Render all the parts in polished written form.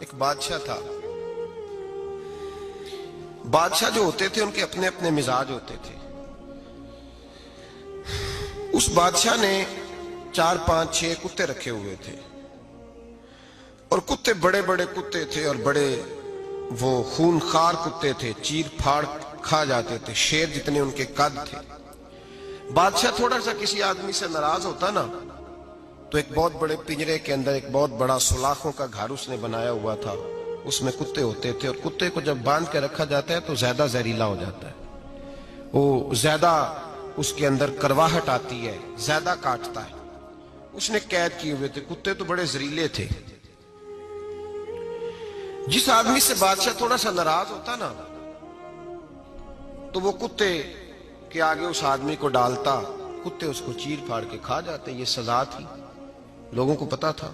ایک بادشاہ تھا. بادشاہ جو ہوتے تھے ان کے اپنے اپنے مزاج ہوتے تھے. اس بادشاہ نے 4 5 6 کتے رکھے ہوئے تھے اور کتے بڑے بڑے کتے تھے اور بڑے وہ خونخوار کتے تھے, چیر پھاڑ کھا جاتے تھے, شیر جتنے ان کے قد تھے. بادشاہ تھوڑا سا کسی آدمی سے ناراض ہوتا نا تو ایک بہت بڑے پنجرے کے اندر ایک بہت بڑا سلاخوں کا گھر اس نے بنایا ہوا تھا, اس میں کتے ہوتے تھے اور کتے کو جب باندھ کے رکھا جاتا ہے تو زیادہ زہریلا ہو جاتا ہے, وہ زیادہ اس کے اندر کرواہٹ آتی ہے, زیادہ کاٹتا ہے. اس نے قید کیے ہوئے تھے. کتے تو بڑے زہریلے تھے. جس آدمی سے بادشاہ تھوڑا سا ناراض ہوتا نا تو وہ کتے کے آگے اس آدمی کو ڈالتا, کتے اس کو چیر پھاڑ کے کھا جاتے. یہ سزا تھی, لوگوں کو پتا تھا.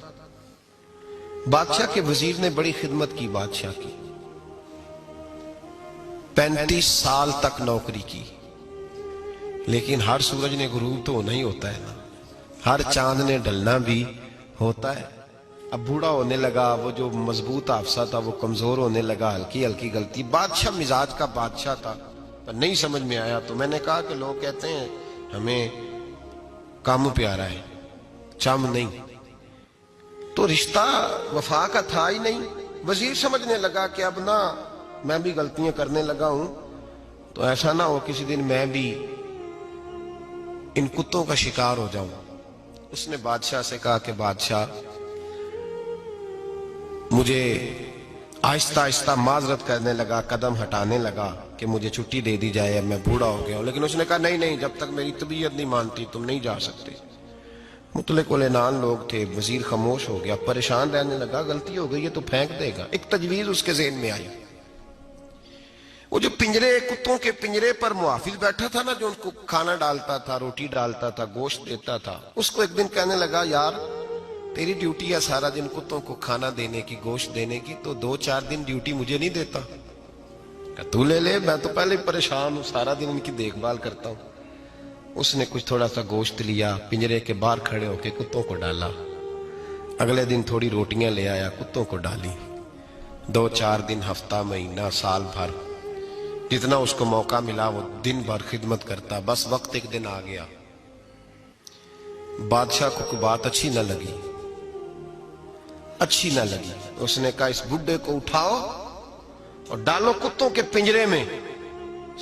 بادشاہ کے وزیر نے بڑی خدمت کی بادشاہ کی, 35 سال تک نوکری کی. لیکن ہر سورج نے غروب تو ہونا ہی ہوتا ہے نا, ہر چاند نے ڈلنا بھی ہوتا ہے. اب بوڑھا ہونے لگا, وہ جو مضبوط حافظہ تھا وہ کمزور ہونے لگا, ہلکی ہلکی غلطی. بادشاہ مزاج کا بادشاہ تھا, نہیں سمجھ میں آیا تو میں نے کہا کہ لوگ کہتے ہیں ہمیں کام پیارا ہے, چم نہیں. تو رشتہ وفا کا تھا ہی نہیں. وزیر سمجھنے لگا کہ اب نہ میں بھی غلطیاں کرنے لگا ہوں تو ایسا نہ ہو کسی دن میں بھی ان کتوں کا شکار ہو جاؤں. اس نے بادشاہ سے کہا کہ بادشاہ مجھے آہستہ آہستہ معذرت کرنے لگا, قدم ہٹانے لگا کہ مجھے چھٹی دے دی جائے, اب میں بوڑھا ہو گیا ہوں. لیکن اس نے کہا نہیں نہیں, جب تک میری طبیعت نہیں مانتی تم نہیں جا سکتے. مطلق العنان لوگ تھے. وزیر خاموش ہو گیا, پریشان رہنے لگا, غلطی ہو گئی ہے تو پھینک دے گا. ایک تجویز اس کے ذہن میں آئی. وہ جو پنجرے, کتوں کے پنجرے پر محافظ بیٹھا تھا نا, جو ان کو کھانا ڈالتا تھا, روٹی ڈالتا تھا, گوشت دیتا تھا, اس کو ایک دن کہنے لگا یار تیری ڈیوٹی ہے سارا دن کتوں کو کھانا دینے کی, گوشت دینے کی, تو 2 4 دن ڈیوٹی مجھے نہیں دیتا؟ کہ تو لے لے, میں تو پہلے پریشان ہوں, سارا دن ان کی دیکھ بھال کرتا ہوں. اس نے کچھ تھوڑا سا گوشت لیا, پنجرے کے باہر کھڑے ہو کے کتوں کو ڈالا. اگلے دن تھوڑی روٹیاں لے آیا, کتوں کو ڈالی. 2 4 دن, ہفتہ, مہینہ, سال بھر, جتنا اس کو موقع ملا وہ دن بھر خدمت کرتا. بس وقت ایک دن آ گیا, بادشاہ کو کوئی بات اچھی نہ لگی. اس نے کہا اس بڈھے کو اٹھاؤ اور ڈالو کتوں کے پنجرے میں.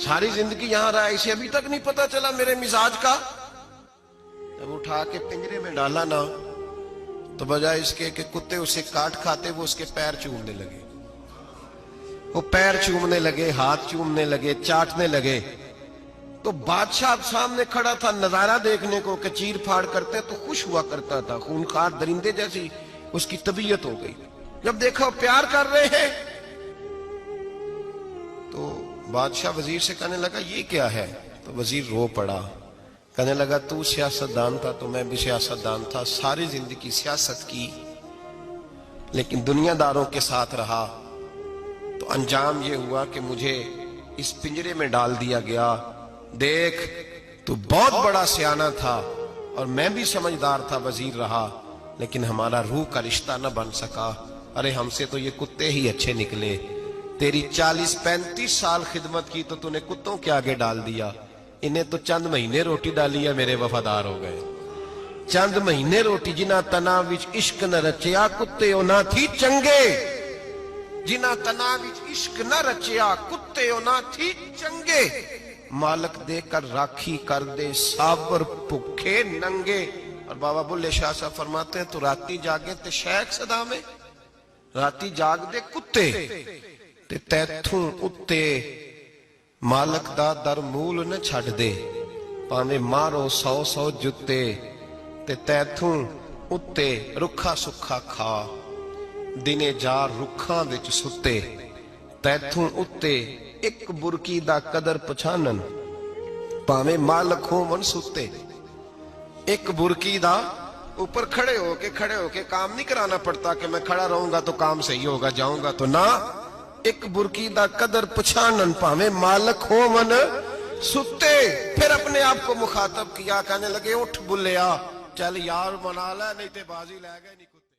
ساری زندگی یہاں رہا, اسے ابھی تک نہیں پتا چلا میرے مزاج کا. جب اٹھا کے پنجرے میں ڈالا نا تو بجائے اس کے کہ کتے اسے کاٹ کھاتے, وہ اس کے پیر چومنے لگے. وہ پیر چومنے لگے, ہاتھ چومنے لگے, چاٹنے لگے. تو بادشاہ اب سامنے کھڑا تھا نظارہ دیکھنے کو کہ چیر پھاڑ کرتے تو خوش ہوا کرتا تھا, خونخوار درندے جیسی اس کی طبیعت ہو گئی. جب دیکھا وہ پیار کر رہے ہیں تو بادشاہ وزیر سے کہنے لگا یہ کیا ہے؟ تو وزیر رو پڑا, کہنے لگا تو سیاستدان تھا تو میں بھی سیاستدان تھا, ساری زندگی سیاست کی لیکن دنیا داروں کے ساتھ رہا, تو انجام یہ ہوا کہ مجھے اس پنجرے میں ڈال دیا گیا. دیکھ تو بہت بڑا سیانہ تھا اور میں بھی سمجھدار تھا, وزیر رہا, لیکن ہمارا روح کا رشتہ نہ بن سکا. ارے ہم سے تو یہ کتے ہی اچھے نکلے. تیری 40 35 سال خدمت کی تو تو نے کتوں کے آگے ڈال دیا. انہیں تو چند مہینے روٹی ڈالی ہے, میرے وفادار ہو گئے. چند مہینے روٹی, جنہ تنا وچ عشق نہ رچیا کتے او نہ تھی چنگے. جنہ تنا وچ عشق نہ رچیا کتے او نہ تھی چنگے. مالک دے کر راکھی کر دے صابر بھوکے ننگے. اور بابا بلے شاہ صاحب فرماتے ہیں تو راتی جاگے تے شیخ صدا میں, راتی جاگ دے کتے تے تیتھوں اتے مالک دا در مول نہ چھڑ دے. پاویں مارو 100 جتے تے تیتھوں اتے رکھا سکھا کھا. دنے جار رکھاں وچ ستے تیتھوں اتے ایک برکی دا قدر پچھانن. پاویں مالک ہون ستے, ایک برکی دا اوپر کھڑے ہو کے کام نہیں کرانا پڑتا کہ میں کھڑا رہوں گا تو کام صحیح ہوگا, جاؤں گا تو نہ. ایک برکی دا قدر پچھانن پاویں مالک ہون ستے. پھر اپنے آپ کو مخاطب کیا, کہنے لگے اٹھ بلیا, چل یار منا لے نہیں تے بازی لے گئے نہیں.